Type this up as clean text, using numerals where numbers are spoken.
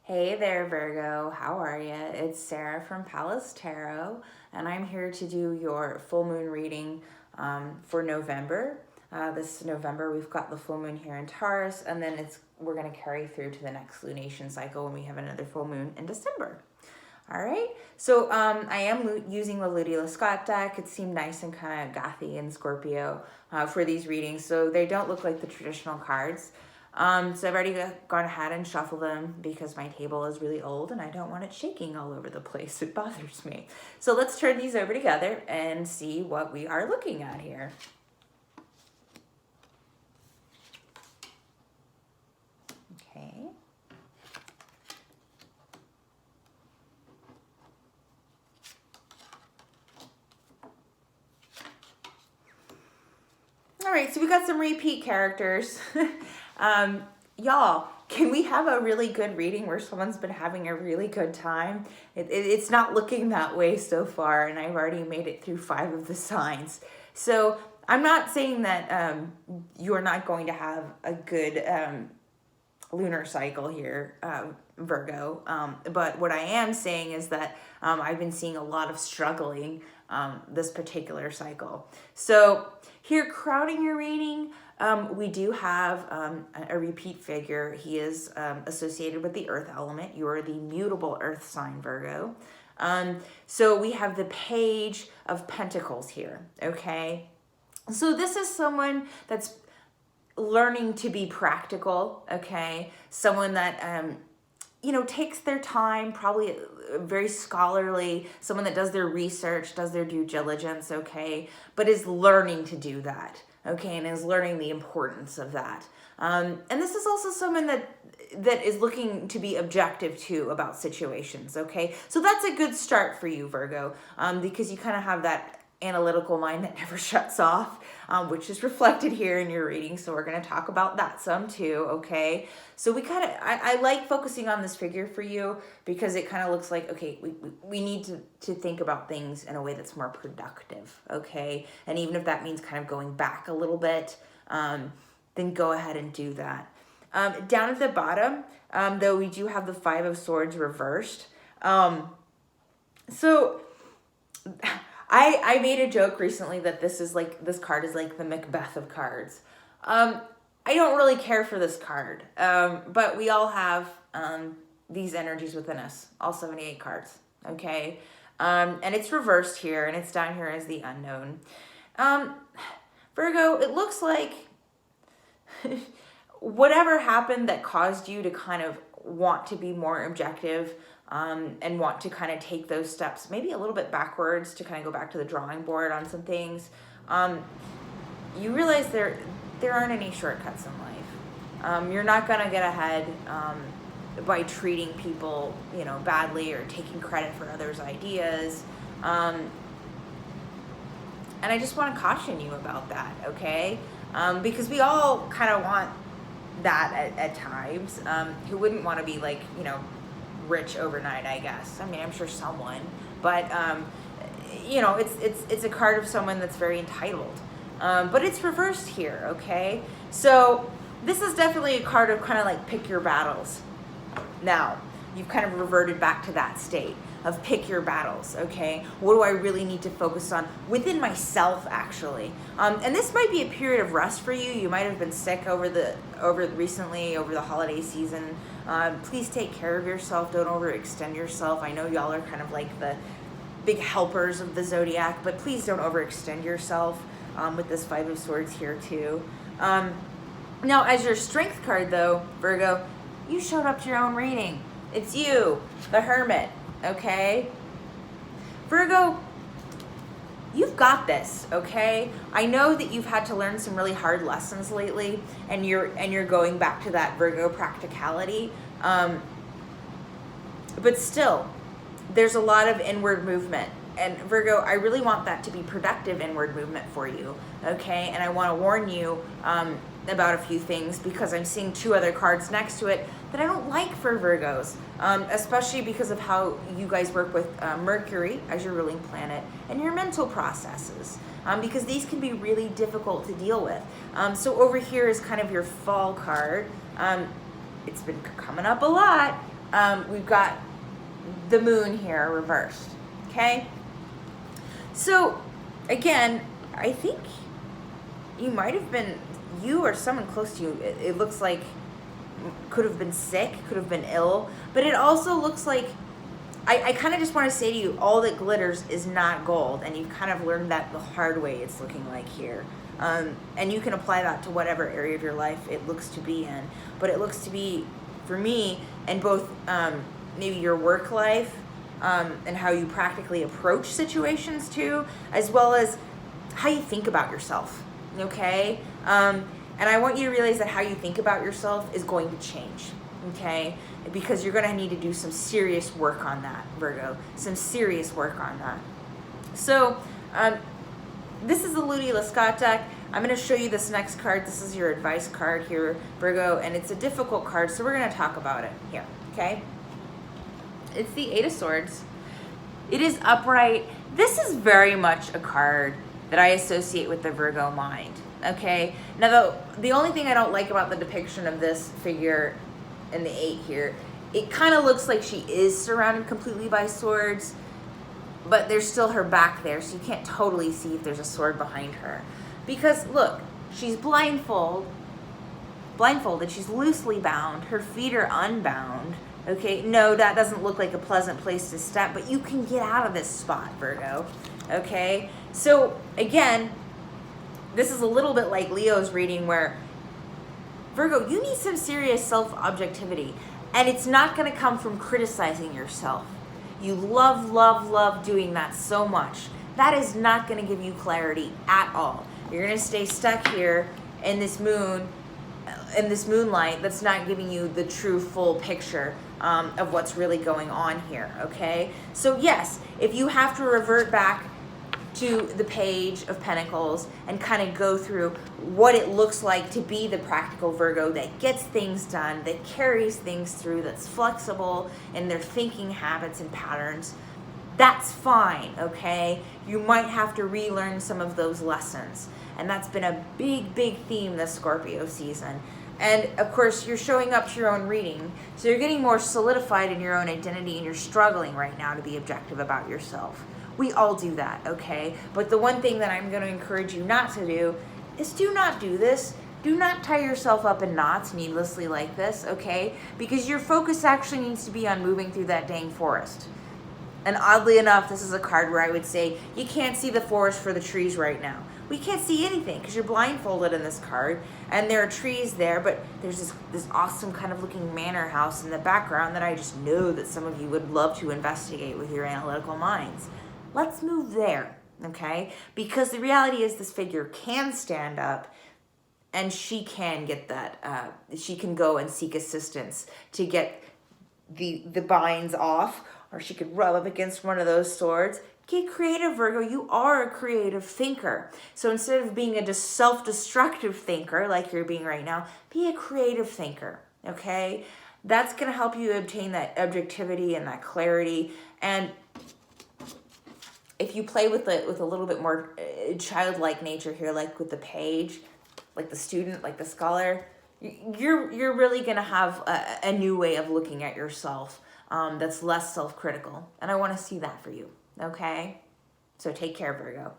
Hey there, Virgo. How are you? It's Sarah from Palace Tarot, and I'm here to do your full moon reading for November. This November, we've got the full moon here in Taurus, and then we're going to carry through to the next lunation cycle when we have another full moon in December. All right, so I am using the Lydia Scott deck. It seemed nice and kind of gothy and Scorpio for these readings, so they don't look like the traditional cards. So I've already gone ahead and shuffled them because my table is really old and I don't want it shaking all over the place. It bothers me. So let's turn these over together and see what we are looking at here. Okay. All right, so we got some repeat characters. Y'all, can we have a really good reading where someone's been having a really good time? It's not looking that way so far, and I've already made it through 5 of the signs. So I'm not saying that you're not going to have a good lunar cycle here, Virgo. But what I am saying is that I've been seeing a lot of struggling this particular cycle. So here, crowding your reading, we do have a repeat figure. He is associated with the earth element. You are the mutable earth sign, Virgo. So we have the Page of Pentacles here, okay? So this is someone that's learning to be practical, okay? Someone that, takes their time, probably very scholarly, someone that does their research, does their due diligence, okay? But is learning to do that, okay? And is learning the importance of that. And this is also someone that is looking to be objective too about situations, okay? So that's a good start for you, Virgo, because you kind of have that analytical mind that never shuts off, which is reflected here in your reading. So we're going to talk about that some too, okay? So I like focusing on this figure for you because it kind of looks like, okay, we need to think about things in a way that's more productive, okay? And even if that means kind of going back a little bit, then go ahead and do that. Down at the bottom, though, we do have the 5 of Swords reversed. So I made a joke recently that this card is like the Macbeth of cards. I don't really care for this card, but we all have these energies within us, all 78 cards, okay? And it's reversed here, and it's down here as the unknown. Virgo, it looks like whatever happened that caused you to kind of want to be more objective and want to kind of take those steps maybe a little bit backwards to kind of go back to the drawing board on some things, you realize there aren't any shortcuts in life. You're not going to get ahead by treating people, badly or taking credit for others' ideas. And I just want to caution you about that, okay? Because we all kind of want that at times. Who wouldn't want to be like, rich overnight, I guess. I mean, I'm sure someone, but it's a card of someone that's very entitled. But it's reversed here, okay? So this is definitely a card of kind of like pick your battles. Now, you've kind of reverted back to that state of pick your battles, okay? What do I really need to focus on within myself, actually? And this might be a period of rest for you. You might have been sick recently over the holiday season. Please take care of yourself. Don't overextend yourself. I know y'all are kind of like the big helpers of the zodiac, but please don't overextend yourself with this 5 of Swords here too. Now, as your strength card though, Virgo, you showed up to your own reading. It's you, the Hermit, okay? Virgo, you've got this, okay? I know that you've had to learn some really hard lessons lately, and you're going back to that Virgo practicality. But still, there's a lot of inward movement. And Virgo, I really want that to be productive inward movement for you, okay? And I want to warn you about a few things because I'm seeing 2 other cards next to it that I don't like for Virgos, especially because of how you guys work with Mercury as your ruling planet and your mental processes, because these can be really difficult to deal with. So over here is kind of your fall card. It's been coming up a lot. we've got the moon here reversed, okay? So, again, I think you might have been, you or someone close to you, it looks like could have been sick, could have been ill, but it also looks like, I kind of just want to say to you, all that glitters is not gold, and you've kind of learned that the hard way, it's looking like here. And you can apply that to whatever area of your life it looks to be in, but it looks to be, for me, in both maybe your work life, and how you practically approach situations too, as well as how you think about yourself, okay? And I want you to realize that how you think about yourself is going to change, okay? Because you're gonna need to do some serious work on that, Virgo. Some serious work on that. So, this is the Ludi Lescott deck. I'm gonna show you this next card. This is your advice card here, Virgo, and it's a difficult card, so we're gonna talk about it here, okay? It's the Eight of Swords. It is upright. This is very much a card that I associate with the Virgo mind, okay? Now, the only thing I don't like about the depiction of this figure in the 8 here, it kind of looks like she is surrounded completely by swords, but there's still her back there, so you can't totally see if there's a sword behind her. Because, look, she's blindfolded, she's loosely bound, her feet are unbound, okay? No, that doesn't look like a pleasant place to step, but you can get out of this spot, Virgo, okay? So, again, this is a little bit like Leo's reading where, Virgo, you need some serious self-objectivity, and it's not going to come from criticizing yourself. You love, love, love doing that so much. That is not going to give you clarity at all. You're going to stay stuck here in this moon, in this moonlight that's not giving you the true full picture of what's really going on here, okay? So yes, if you have to revert back to the Page of Pentacles and kind of go through what it looks like to be the practical Virgo that gets things done, that carries things through, that's flexible in their thinking habits and patterns, that's fine, okay? You might have to relearn some of those lessons. And that's been a big, big theme this Scorpio season. And of course, you're showing up to your own reading, so you're getting more solidified in your own identity, and you're struggling right now to be objective about yourself. We all do that, okay? But the one thing that I'm going to encourage you not to do is do not do this. Do not tie yourself up in knots needlessly like this, okay? Because your focus actually needs to be on moving through that dang forest. And oddly enough, this is a card where I would say you can't see the forest for the trees right now. We can't see anything because you're blindfolded in this card, and there are trees there, but there's this awesome kind of looking manor house in the background that I just know that some of you would love to investigate with your analytical minds. Let's move there, okay? Because the reality is this figure can stand up, and she can get that, she can go and seek assistance to get the binds off, or she could rub up against one of those swords. Get creative, Virgo. You are a creative thinker. So instead of being a just self-destructive thinker like you're being right now, be a creative thinker, okay? That's going to help you obtain that objectivity and that clarity. And if you play with it with a little bit more childlike nature here, like with the page, like the student, like the scholar, you're really going to have a new way of looking at yourself that's less self-critical. And I want to see that for you. Okay? So take care, Virgo.